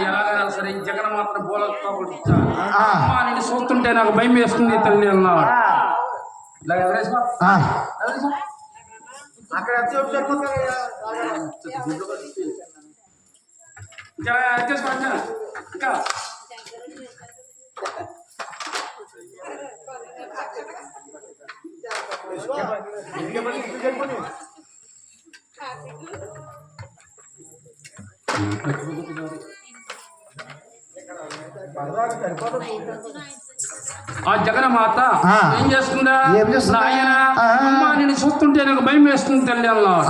ఎలాగైనా సరే జగన్ మాత్రం బోలతో నేను చూస్తుంటే నాకు భయం వేస్తుంది తల్లి అన్నాడు. అక్కడ ఇంకా ఆ జగన్మాత ఏం చేస్తుందా నాయన నేను చూస్తుంటే నాకు భయం వేస్తుంది తల్లి అన్నాడు.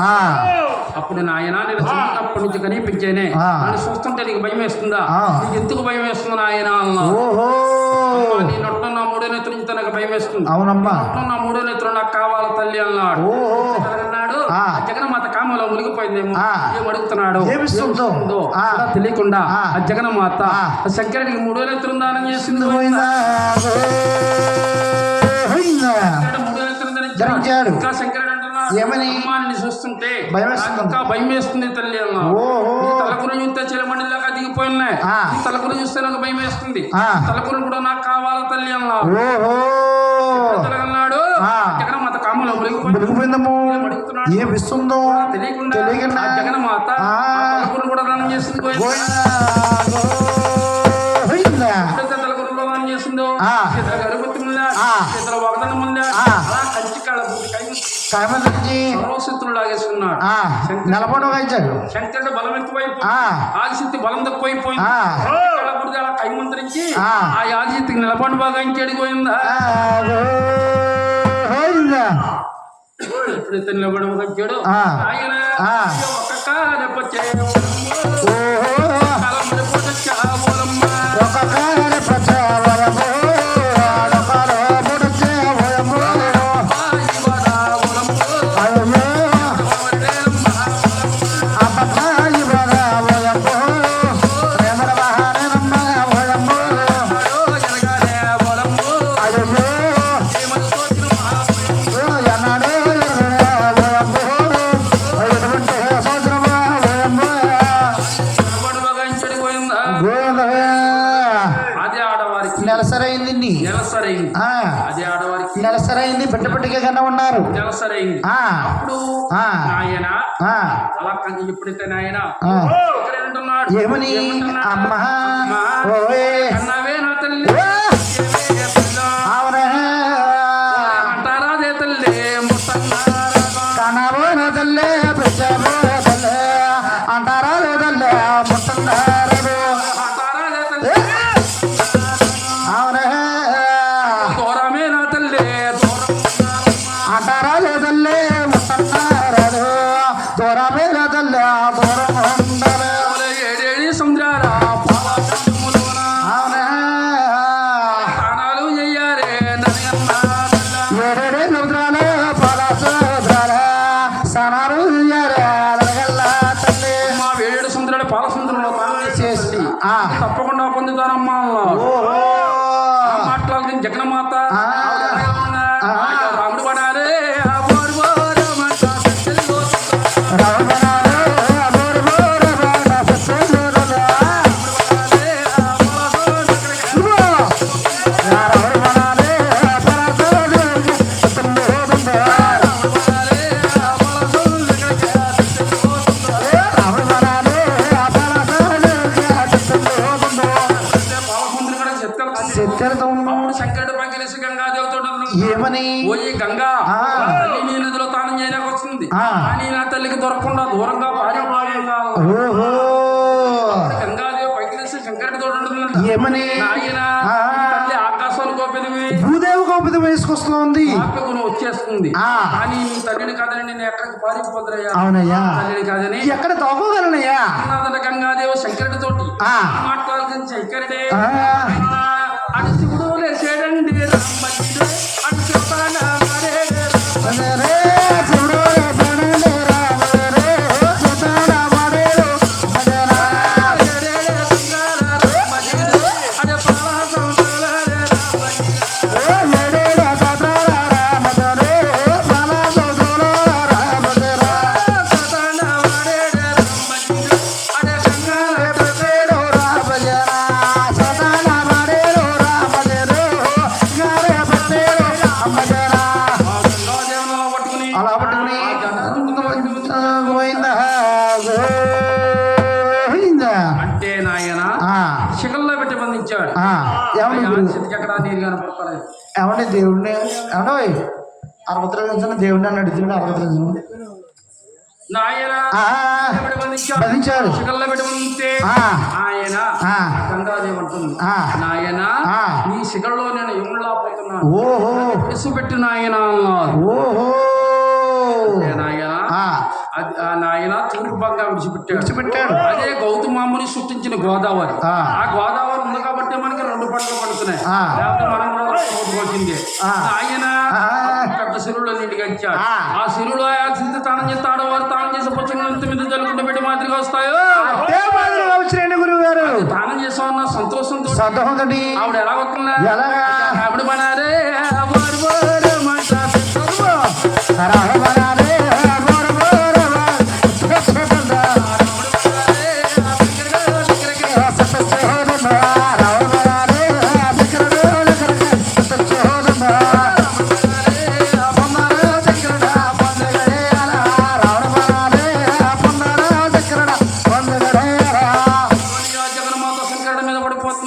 అప్పుడు నాయన నేను చిన్నప్పటి నుంచి కనిపించేనే నన్ను చూస్తుంటే నీకు భయం వేస్తుందా, నీకు ఎందుకు భయం వేస్తుంది నాయన అన్నాడు. నీ నొట్ట నా మూడో నేత్రం నుంచి నాకు భయం వేస్తుంది, అవునమ్మా నా మూడో నేత్రం నాకు కావాలి తల్లి అన్నాడు. అన్నాడు జగన్మాత కామలో మునిగిపోయిందేమో ఏం అడుగుతున్నాడు తెలియకుండా ఆ జగన్మాత శంకరుడికి మూడో నేత్రం దానం చేసింది. ఇంకా శంకరుడు అంటున్నాడు నిన్ను చూస్తుంటే ఇంకా భయం వేస్తుంది తల్లి అన్నాడు. తలకుని చూస్తే చిలమండి దాకా దిగిపోయినాయి, తలకుని చూస్తే నాకు భయం వేస్తుంది, తలకుని కూడా నాకు కావాలి తల్లి అన్నాడు. అన్నాడు జగన్మాత కామలో మునిగిపోయిందమ్మో ఏమిస్తుందో తెలియకుండా జగన్మాత తలకుని కూడా దానం చేసింది. తలకుని దానం చేసిందో చేతుల వాగ్దానం ఉందా కంచి కాళ్ళ లాగేసుకున్నాడు. శంకరుడు బలం ఎక్కువైపోయి ఆదిశక్తి బలం తక్కువైపోయింది. అలా కైమంత్రించి ఆ ఆదిశక్తికి నిలబడి బాగా ఇంకెడిపోయిందా ఎప్పుడైతే నిలబడి వచ్చాడు ఆయన ఒక నెలసరైంది బిడ్డ బిడ్డగా కన్నా ఉన్నారు. నెలసరైంది అప్పుడు నాయన అలా ఎప్పుడైతే నాయన ఏమని అమ్మ అన్నావే నా తల్లి అంటారా దే తల్లి కన్నావో నా తల్లి పెట్టావో తల్లి అంటారా లేదల్లే ముట్టన్నారదు అంటారా లే తల్లి అవునే దూరమే నా తల్లి అంటారా లేదల్లే ముట్టన్నారదు దూరమే లేదల్లే దూరం ఉండాలి ఏడేడి సముద్రారా అవునే స్నానాలు చెయ్యారే ఏడేడి సముద్రాలు పాల సముద్రాలు స్నానాలు చెయ్యారే తల్లి మా ఏడేడు సముద్రాలు పాల సముద్రంలో చేసి తప్పకుండా పొందుతానమ్మా మాట్లాడుతుంది జగన్మాత రాముడు పడాలి శంకరుడు పగిలేసి గంగాదేవితో ఏమని పోయి గంగా తల్లి నీ నదిలో తానం చేయడానికి వస్తుంది కానీ నా తల్లికి దొరకకుండా దూరంగా భార్యగా గంగాదేవి పగిలేసి శంకరుడితో ఏమని ఆయన తల్లి ఆకాశాలు గోపెదివి భూదేవి గోపితం వేసుకొస్తుంది నువ్వు వచ్చేస్తుంది కానీ నీ తల్లిని కాదని నేను ఎక్కడికి పారిపోతురయ్యా అవునయ్యా తల్లిని కాదని ఎక్కడ తోకోగలనయ్యా గంగాదేవి శంకరుడితోటి మాట్లాడుతుంది శంకరుడే అటు శివుడు లేచేడండి అటు చెప్పానా వచ్చాడు ఏమండి స్థితికి ఎక్కడ నీరు కనపడలేదు. ఏమండి దేవుడిని ఏమండి అరవై దేవుడిని అని అడుగుతున్నాడు. అరవై నాయన బంధించాడు. శిఖల్లో పెట్టుకుంటే ఆయన గంగాదేవి అంటుంది, నాయన నీ శిఖల్లో నేను యములా పోతున్నాను, ఓహో విసుపెట్టు నాయన అన్నారు. ఓహో నాయన తూర్పు భాగంగా విడిచిపెట్టాడు. అదే గౌతమాముని సృష్టించిన గోదావరి. ఆ గోదావరి ఉంది కాబట్టి మనకి 2 పంటలు పడుతున్నాయి. లేకపోతే మనం కూడా వచ్చింది. ఆయన పెద్ద చెరువులో నీటికి వచ్చాడు. ఆ చెరువులో తానం చేస్తే ఆడవారు తానం చేసే పుచ్చంత మీద జరుగుతుంటే పెట్టి మాదిరిగా వస్తాయో గురువు గారు తానం చేసామన్న సంతోషంతో ఆవిడ ఎలా వస్తుందా ఆవిడ మనారే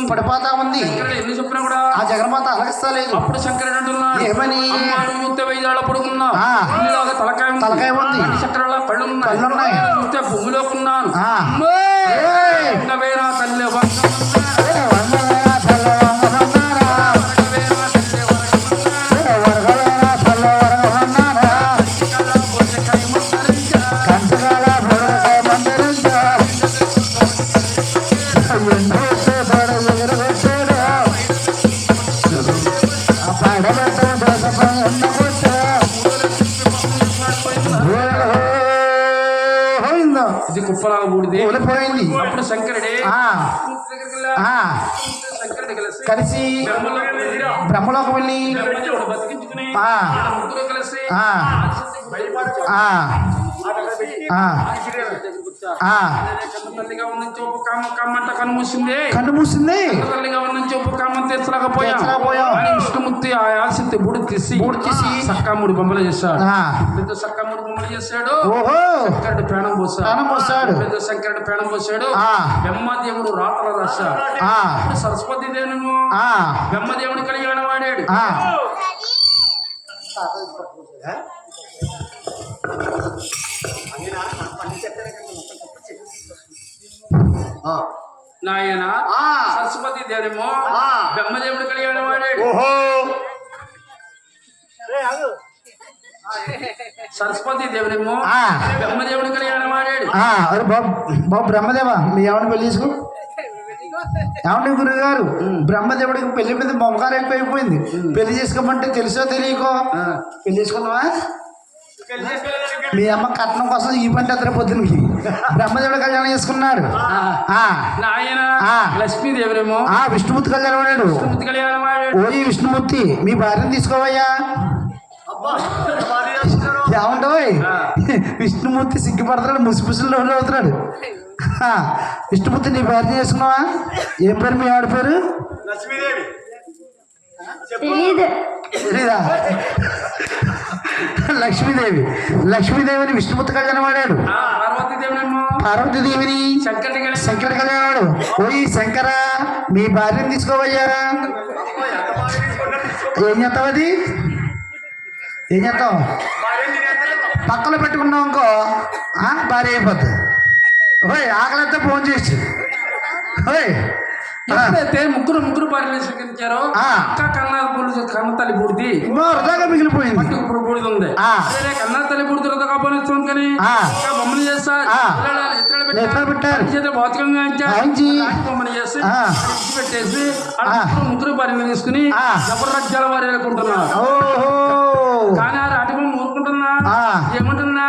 పడిపోతా ఉంది. ఎన్ని చెప్పినా కూడా ఆ జగన్మాత అలగిస్తలేదు. అప్పుడు శంకరుడు అంటున్నాడు, ఏమని? 5 పడుకున్నా తలకాయ ఉంది, చక్రాల కళ్ళున్నాయి, భూమిలోకి ఉన్నాను తల్లి ఇది కుప్పలాగా ఊడిది పోయింది. అప్పుడు శంకరుడే కలిసి బ్రహ్మలోకి వెళ్ళి బతికించుకుని కలిసి తల్లిగా ఉన్న చూపు కామంట కన్ను మూసింది. తల్లిగా ఉన్న చూపు కామం తీర్చలేకపోయా. విష్ణుమూర్తి ఆ ఆశించి బూడి తీసి సక్కాముడి బొమ్మలు చేశాడు. పెద్ద సక్కాముడి బొమ్మలు చేశాడు. శంకరుడు ప్రాణం పోసాడు. పెద్ద శంకరుడు ప్రాణం పోసాడు. బ్రహ్మదేవుడు రాతలు రాశాడు. సరస్వతి దేవును బ్రహ్మదేవుని కళ్యాణం వాడాడు. నాయన సరస్వతి దేవేమో బ్రహ్మదేవుడు కళ్యాణం వాడాడు. సరస్వతి దేవుడేమో బ్రహ్మదేవుడు కళ్యాణం వాడాడు. బాబు బ్రహ్మదేవా మీ ఎవరిని పెళ్లి చేసుకో. ఏమండి గురువు గారు, బ్రహ్మదేవుడికి పెళ్లి మీద బొమ్మకాలు ఎక్కువైపోయింది. పెళ్లి చేసుకోమంటే తెలుసో తెలియకో పెళ్లి చేసుకున్నావా? మీ అమ్మ కట్నం కోసం ఈ పంట అతను పొద్దునకి బ్రహ్మదేవుడు కళ్యాణం చేసుకున్నాడు. లక్ష్మీదేవుడేమో విష్ణుమూర్తి కళ్యాణం వాడాడు. ఓ విష్ణుమూర్తి మీ భార్యను తీసుకోవయ్యా. ఏమంటావు? విష్ణుమూర్తి సిగ్గుపడతాడు, ముసిపుసులు అవుతున్నాడు. విష్ణుమూర్తి నీ భార్య చేసుకున్నావా? ఏం పేరు మీ ఆవిడ పేరు? తెలీదా? లక్ష్మీదేవిని విష్ణుమూర్తి కళ్యాణం వాడాడు. పార్వతీదేవిని శంకరుడి కళ్యాణం వాడు. ఓయ్ శంకర మీ భార్యను తీసుకోవయ్యా. ఏం చేస్తావు? అది ఏం చేస్తావు? పక్కలో పెట్టుకున్నావు ఇంకో భార్య అయిపోతుంది. ఓయ్ ఆకలితో ఫోన్ చేసి ఎప్పుడైతే ముగ్గురు భార్యలు స్వీకరించారో కన్న తల్లి బూడిది వృధాగా మిగిలిపోయింది. ఇప్పుడు బూడిది ఉంది. కన్న తల్లి బూడిది వృధా పోనిస్తుంది కానీ బొమ్మలు చేస్తారు. బొమ్మలు చేసి పెట్టేసి ముగ్గురు భార్యలు తీసుకుని జబర్రాజ్యాల వారు అనుకుంటున్నారు. కానీ ఆ రాటి బొమ్మ ఊరుకుంటున్నా ఏమంటున్నా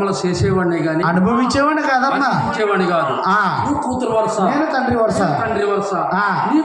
కర్మలు చేసేవాడిని గాని అనుభవించేవాడిని కాదమ్మా. ఇచ్చేవాడిని కాదు. ఆ, నువ్వు కూతురు వరుస, నేను తండ్రి వరుస. తండ్రి వరుస. ఆ. నీ